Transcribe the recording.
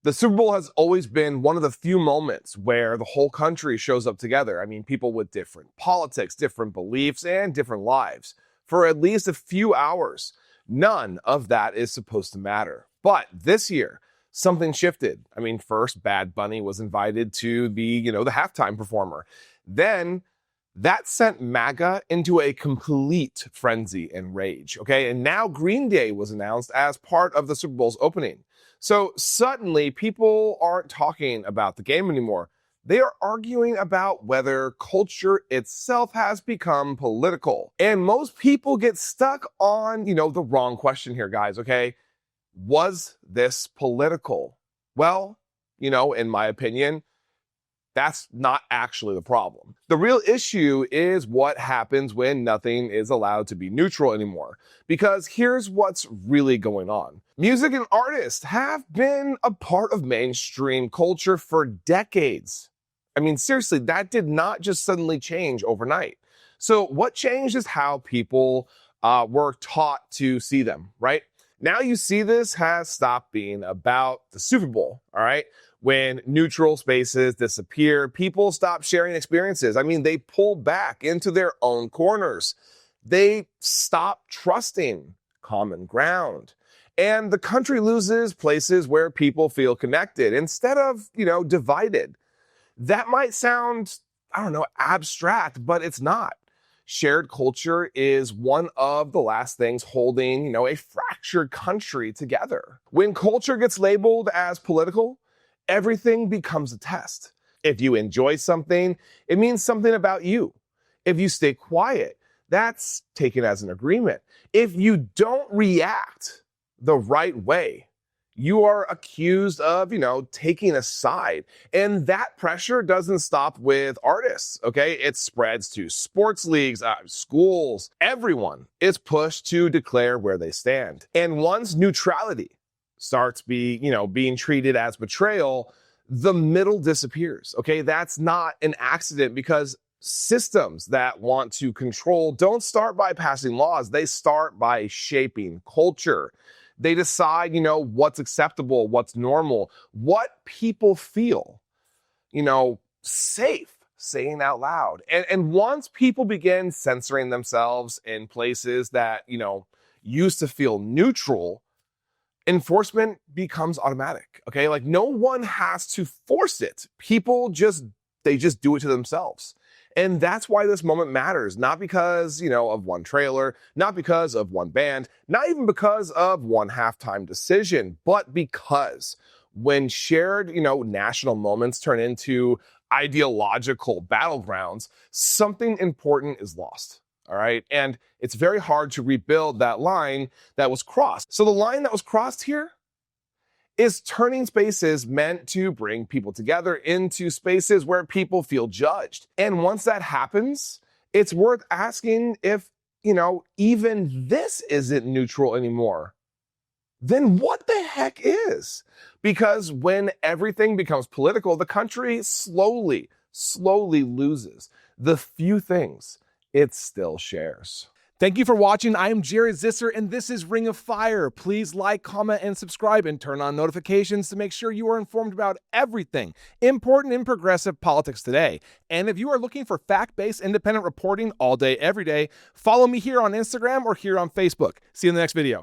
The Super Bowl has always been one of the few moments where the whole country shows up together. I mean, people with different politics, different beliefs, and different lives for at least a few hours. None of that is supposed to matter. But this year, something shifted. I mean, first, Bad Bunny was invited to be, the halftime performer. Then that sent MAGA into a complete frenzy and rage, okay? And now Green Day was announced as part of the Super Bowl's opening. So suddenly, people aren't talking about the game anymore. They are arguing about whether culture itself has become political. And most people get stuck on, the wrong question here, guys, okay? Was this political? Well, in my opinion, that's not actually the problem. The real issue is what happens when nothing is allowed to be neutral anymore. Because here's what's really going on. Music and artists have been a part of mainstream culture for decades. I mean, seriously, that did not just suddenly change overnight. So what changed is how people were taught to see them, right? Now you see this has stopped being about the Super Bowl, all right? When neutral spaces disappear, people stop sharing experiences. I mean, they pull back into their own corners. They stop trusting common ground. And the country loses places where people feel connected instead of, divided. That might sound, abstract, but it's not. Shared culture is one of the last things holding, a fractured country together. When culture gets labeled as political, everything becomes a test. If you enjoy something, it means something about you. If you stay quiet, that's taken as an agreement. If you don't react the right way, you are accused of, taking a side. And that pressure doesn't stop with artists, okay? It spreads to sports leagues, schools. Everyone is pushed to declare where they stand. And once neutrality starts being treated as betrayal, the middle disappears, okay? That's not an accident because systems that want to control don't start by passing laws. They start by shaping culture. They decide, what's acceptable, what's normal, what people feel, safe saying out loud. And once people begin censoring themselves in places that, used to feel neutral, enforcement becomes automatic, okay? Like no one has to force it. People they just do it to themselves. And that's why this moment matters, not because, of one trailer, not because of one band, not even because of one halftime decision, but because when shared, national moments turn into ideological battlegrounds, something important is lost. All right. And it's very hard to rebuild that line that was crossed. So the line that was crossed here is turning spaces meant to bring people together into spaces where people feel judged. And once that happens, it's worth asking if, even this isn't neutral anymore. Then what the heck is? Because when everything becomes political, the country slowly loses the few things it still shares. Thank you for watching. I am Jared Zisser, and this is Ring of Fire. Please like, comment, and subscribe, and turn on notifications to make sure you are informed about everything important in progressive politics today. And if you are looking for fact-based independent reporting all day, every day, follow me here on Instagram or here on Facebook. See you in the next video.